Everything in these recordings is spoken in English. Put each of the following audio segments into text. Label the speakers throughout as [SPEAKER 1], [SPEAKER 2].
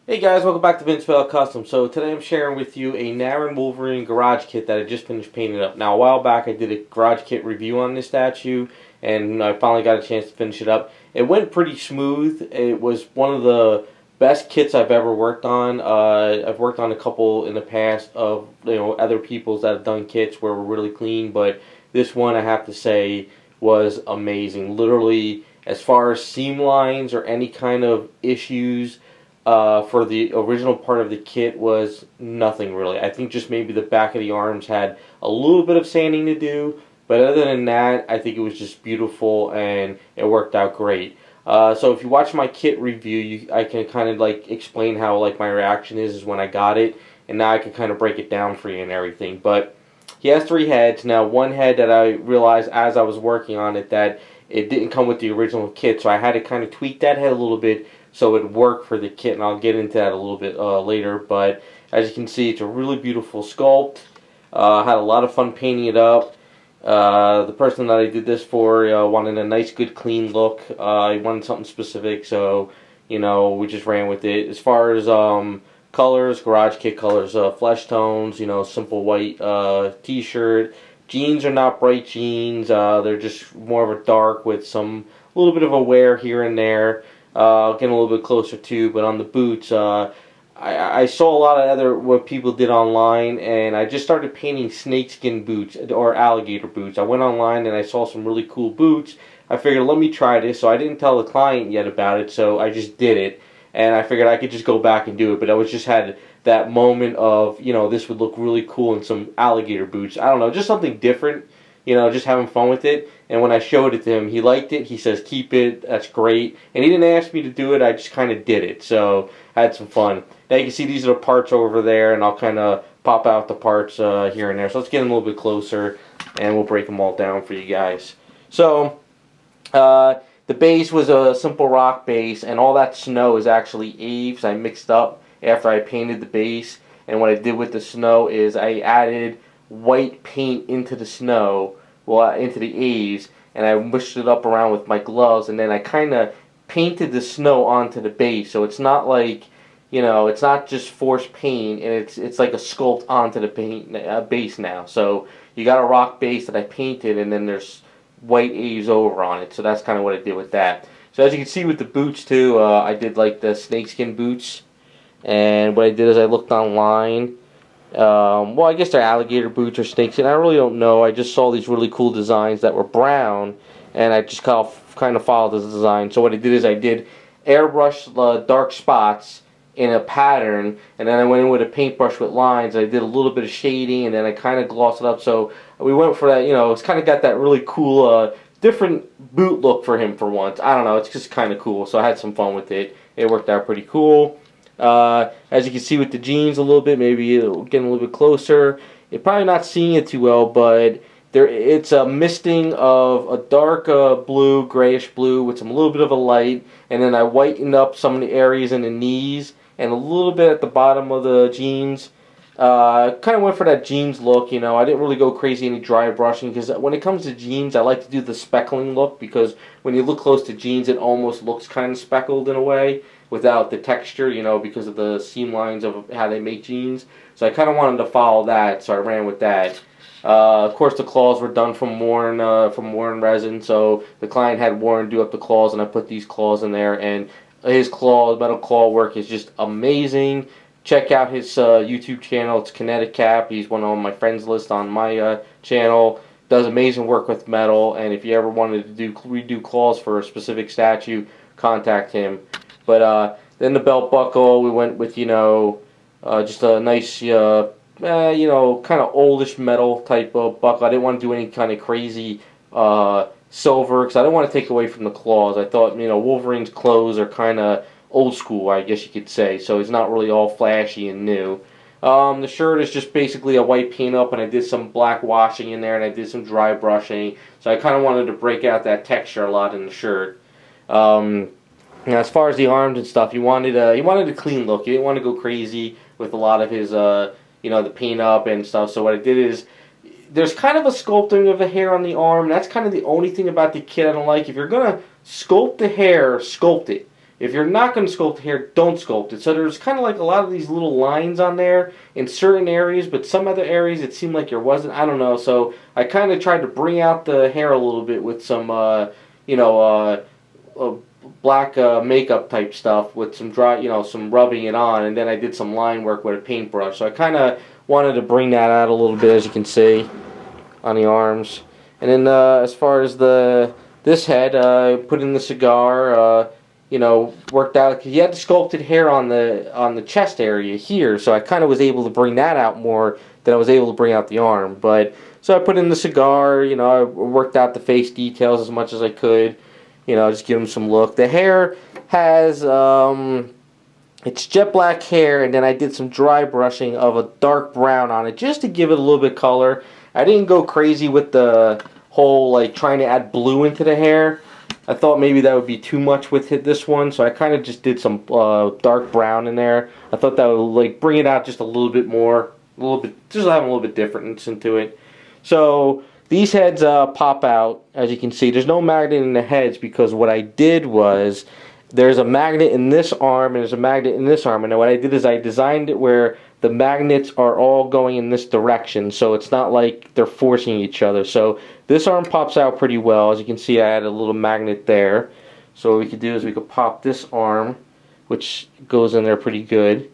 [SPEAKER 1] Hey guys, welcome back to Vince-Vell Custom. So today I'm sharing with you a Narin Wolverine Garage Kit that I just finished painting up. Now a while back I did a Garage Kit review on this statue and I finally got a chance to finish it up. It went pretty smooth. It was one of the best kits I've ever worked on. I've worked on a couple in the past of other people's that have done kits where we're really clean, but this one I have to say was amazing. Literally, as far as seam lines or any kind of issues for the original part of the kit was nothing really. I think just maybe the back of the arms had a little bit of sanding to do, but other than that, I think it was just beautiful and it worked out great. So if you watch my kit review, I can kind of like explain how like my reaction is when I got it, and now I can kind of break it down for you and everything. But he has three heads. Now one head that I realized as I was working on it that it didn't come with the original kit, so I had to kind of tweak that head a little bit so it would work for the kit, and I'll get into that a little bit later. But as you can see, it's a really beautiful sculpt. Had a lot of fun painting it up. The person that I did this for wanted a nice, good, clean look. He wanted something specific, so we just ran with it. As far as colors, Garage Kit colors, flesh tones, simple white t-shirt. Jeans are not bright jeans. They're just more of a dark with a little bit of a wear here and there. Getting a little bit closer too, but on the boots, I saw a lot of other what people did online, and I just started painting snakeskin boots or alligator boots. I went online and I saw some really cool boots. I figured, let me try this. So I didn't tell the client yet about it, so I just did it, and I figured I could just go back and do it. But I was just had that moment of this would look really cool in some alligator boots. I don't know, just something different. Just having fun with it. And when I showed it to him, he liked it. He says, keep it, that's great. And he didn't ask me to do it, I just kind of did it. So I had some fun. Now you can see these are the parts over there, and I'll kind of pop out the parts here and there. So let's get them a little bit closer, and we'll break them all down for you guys. So the base was a simple rock base, and all that snow is actually eaves I mixed up after I painted the base. And what I did with the snow is I added white paint into the snow, into the eaves, and I mushed it up around with my gloves, and then I kind of painted the snow onto the base, so it's not like, it's not just forced paint, and it's like a sculpt onto the base now. So you got a rock base that I painted, and then there's white eaves over on it, so that's kind of what I did with that. So as you can see with the boots too, I did like the snakeskin boots, and what I did is I looked online. Well, I guess they're alligator boots or snakeskin. I really don't know. I just saw these really cool designs that were brown, and I just kind of followed this design. So what I did is I did airbrush dark spots in a pattern, and then I went in with a paintbrush with lines. I did a little bit of shading, and then I kind of glossed it up. So we went for that. It's kind of got that really cool, different boot look for him for once. I don't know. It's just kind of cool. So I had some fun with it. It worked out pretty cool. As you can see with the jeans a little bit, maybe getting a little bit closer. You're probably not seeing it too well, but it's a misting of a dark blue, grayish blue with a little bit of a light, and then I whitened up some of the areas in the knees and a little bit at the bottom of the jeans. Kind of went for that jeans look, I didn't really go crazy any dry brushing, because when it comes to jeans, I like to do the speckling look, because when you look close to jeans, it almost looks kind of speckled in a way, without the texture, because of the seam lines of how they make jeans. So I kind of wanted to follow that, so I ran with that. Of course, the claws were done from Warren resin, so the client had Warren do up the claws, and I put these claws in there, and his metal claw work is just amazing. Check out his YouTube channel. It's Kinetic Cap. He's one on my friends list on my channel. Does amazing work with metal, and if you ever wanted to redo claws for a specific statue, contact him. But then the belt buckle, we went with just a nice kind of oldish metal type of buckle. I didn't want to do any kind of crazy silver, because I didn't want to take away from the claws. I thought Wolverine's clothes are kind of old school, I guess you could say, so it's not really all flashy and new. The shirt is just basically a white paint up, and I did some black washing in there, and I did some dry brushing, so I kind of wanted to break out that texture a lot in the shirt. Now, as far as the arms and stuff, he wanted a clean look. He didn't want to go crazy with a lot of his the paint up and stuff. So what I did is, there's kind of a sculpting of the hair on the arm. That's kind of the only thing about the kit I don't like. If you're gonna sculpt the hair, sculpt it. if you're not going to sculpt the hair, don't sculpt it. So there's kind of like a lot of these little lines on there in certain areas, but some other areas it seemed like there wasn't. I don't know. So I kind of tried to bring out the hair a little bit with some, black makeup type stuff with some dry, some rubbing it on, and then I did some line work with a paintbrush. So I kind of wanted to bring that out a little bit, as you can see on the arms. And then as far as this head, put in the cigar. Worked out, because he had the sculpted hair on the chest area here, so I kind of was able to bring that out more than I was able to bring out the arm. But so I put in the cigar, I worked out the face details as much as I could, just give him some look. The hair has it's jet black hair, and then I did some dry brushing of a dark brown on it just to give it a little bit of color. I didn't go crazy with the whole like trying to add blue into the hair. I thought maybe that would be too much with this one, so I kind of just did some dark brown in there. I thought that would like bring it out just a little bit more, just have a little bit difference into it. So these heads pop out, as you can see. There's no magnet in the heads because what I did was there's a magnet in this arm and there's a magnet in this arm, and what I did is I designed it where the magnets are all going in this direction, so it's not like they're forcing each other. So this arm pops out pretty well. As you can see, I added a little magnet there. So what we could do is we could pop this arm, which goes in there pretty good.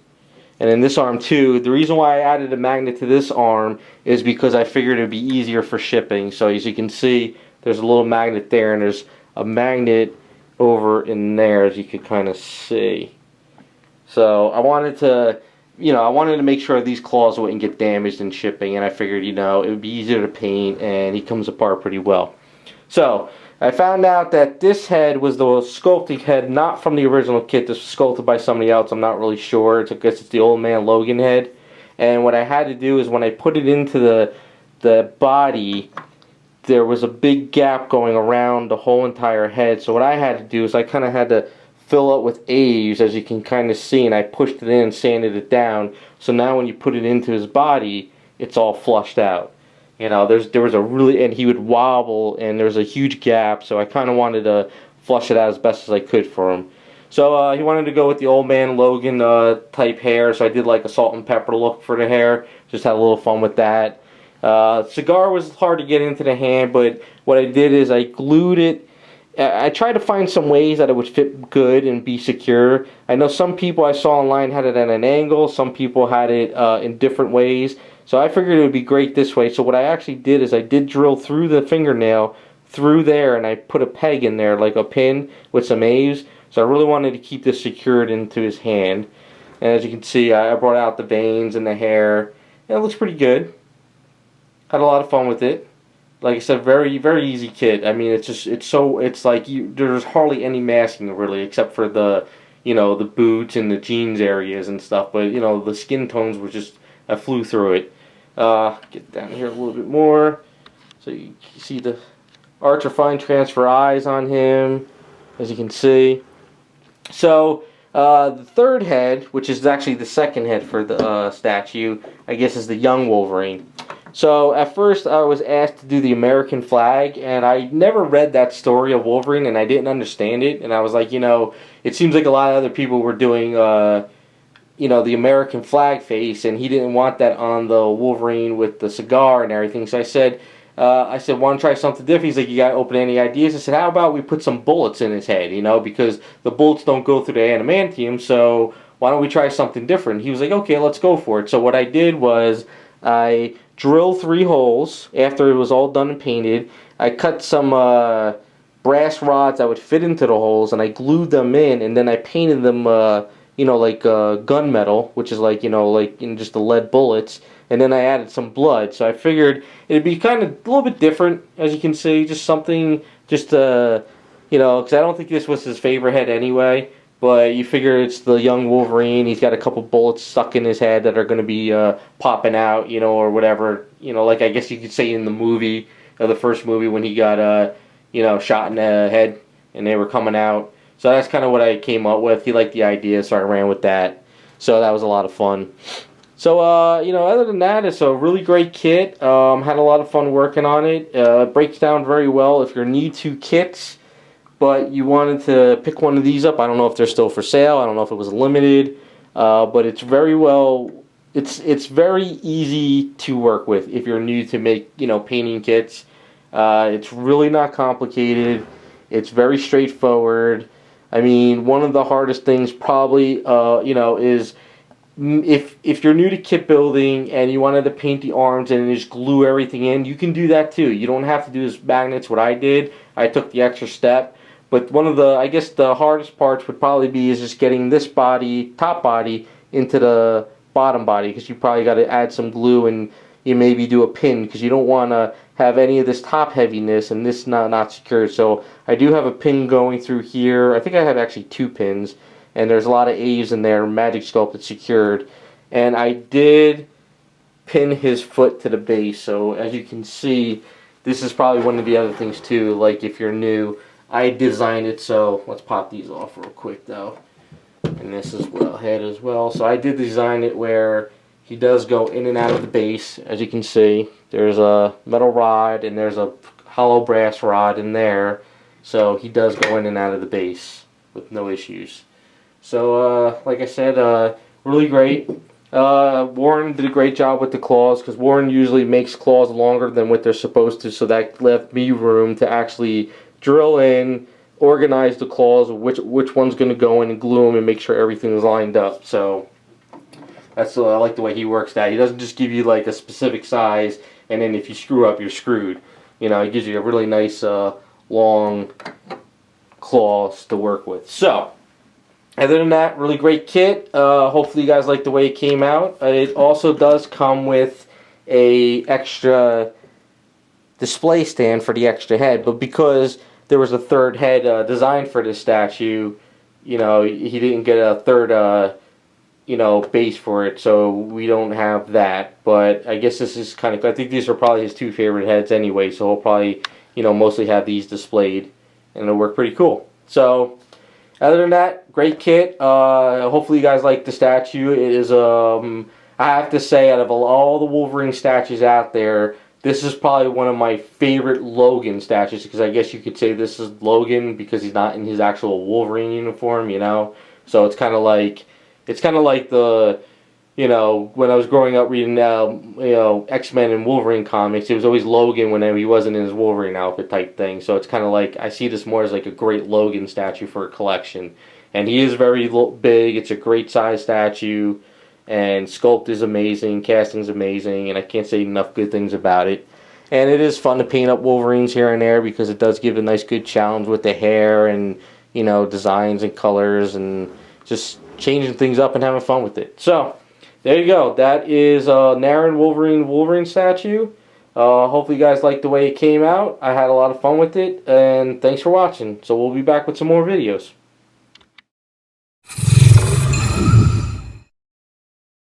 [SPEAKER 1] And then this arm too. The reason why I added a magnet to this arm is because I figured it would be easier for shipping. So as you can see, there's a little magnet there, and there's a magnet over in there, as you could kind of see. So I wanted to make sure these claws wouldn't get damaged in shipping, and I figured, it would be easier to paint, and he comes apart pretty well. So I found out that this head was the sculpting head, not from the original kit. This was sculpted by somebody else. I'm not really sure. I guess it's the Old Man Logan head. And what I had to do is when I put it into the body, there was a big gap going around the whole entire head. So what I had to do is I kind of had to fill up with A's, as you can kind of see, and I pushed it in and sanded it down. So now when you put it into his body, it's all flushed out. There was a really, and he would wobble, and there was a huge gap, so I kind of wanted to flush it out as best as I could for him. So he wanted to go with the Old Man Logan type hair, so I did like a salt and pepper look for the hair. Just had a little fun with that. Cigar was hard to get into the hand, but what I did is I glued it. I tried to find some ways that it would fit good and be secure. I know some people I saw online had it at an angle, some people had it in different ways. So I figured it would be great this way. So what I actually did is I did drill through the fingernail through there, and I put a peg in there, like a pin with some A's. So I really wanted to keep this secured into his hand. And as you can see, I brought out the veins and the hair. And it looks pretty good. Had a lot of fun with it. Like I said, very, very easy kit. I mean, it's like there's hardly any masking really, except for the boots and the jeans areas and stuff. But the skin tones were just, I flew through it. Get down here a little bit more, so you see the Archer Fine Transfer eyes on him, as you can see. So the third head, which is actually the second head for the statue, I guess is the young Wolverine. So at first I was asked to do the American flag, and I never read that story of Wolverine, and I didn't understand it, and I was like, it seems like a lot of other people were doing, the American flag face, and he didn't want that on the Wolverine with the cigar and everything. So I said, want to try something different? He's like, you got open any ideas? I said, how about we put some bullets in his head, because the bullets don't go through the adamantium, so why don't we try something different? He was like, okay, let's go for it. So what I did was I drilled 3 holes after it was all done and painted. I cut some brass rods that would fit into the holes, and I glued them in, and then I painted them like gunmetal, which is like just the lead bullets, and then I added some blood. So I figured it'd be kind of a little bit different, as you can see, just something, because I don't think this was his favorite head anyway, but you figure it's the young Wolverine, he's got a couple bullets stuck in his head that are going to be popping out, or whatever, like I guess you could say in the movie, the first movie when he got, shot in the head and they were coming out. So that's kind of what I came up with. He liked the idea, so I ran with that. So that was a lot of fun. So, other than that, it's a really great kit. Had a lot of fun working on it. It breaks down very well if you're new to kits. but you wanted to pick one of these up. I don't know if they're still for sale. I don't know if it was limited, but it's very well. It's very easy to work with if you're new to make painting kits. It's really not complicated. It's very straightforward. I mean, one of the hardest things probably is if you're new to kit building and you wanted to paint the arms and just glue everything in, you can do that too. You don't have to do this magnets. What I did, I took the extra step. But one of the, I guess the hardest parts would probably be is just getting this body, top body, into the bottom body, because you probably got to add some glue and you maybe do a pin, because you don't want to have any of this top heaviness and this not secured. So I do have a pin going through here. I think I have actually 2 pins, and there's a lot of A's in there, Magic Sculpt that's secured. And I did pin his foot to the base, so as you can see, this is probably one of the other things too, like if you're new, I designed it so, let's pop these off real quick though, and this as well, head as well. So I did design it where he does go in and out of the base. As you can see, there's a metal rod and there's a hollow brass rod in there, so he does go in and out of the base with no issues. So like I said, really great. Warren did a great job with the claws, because Warren usually makes claws longer than what they're supposed to, so that left me room to actually drill in, organize the claws, which one's going to go in and glue them and make sure everything is lined up. So that's I like the way he works that. He doesn't just give you like a specific size and then if you screw up, you're screwed. He gives you a really nice long claws to work with. So other than that, really great kit. Hopefully you guys like the way it came out. It also does come with a extra display stand for the extra head, but because there was a third head designed for this statue, he didn't get a third base for it, so we don't have that. But I guess this is kind of, I think these are probably his 2 favorite heads anyway, so he'll probably mostly have these displayed, and it'll work pretty cool. So other than that, great kit. Hopefully you guys like the statue. It is I have to say, out of all the Wolverine statues out there, this is probably one of my favorite Logan statues, because I guess you could say this is Logan because he's not in his actual Wolverine uniform, So it's kind of like the, when I was growing up reading, X-Men and Wolverine comics, it was always Logan whenever he wasn't in his Wolverine outfit type thing. So it's kind of like, I see this more as like a great Logan statue for a collection. And he is very big. It's a great size statue. And sculpt is amazing, casting is amazing, and I can't say enough good things about it. And it is fun to paint up Wolverines here and there, because it does give a nice good challenge with the hair and designs and colors and just changing things up and having fun with it. So there you go. That is Narin Wolverine statue. Hopefully you guys liked the way it came out. I had a lot of fun with it, and thanks for watching. So we'll be back with some more videos.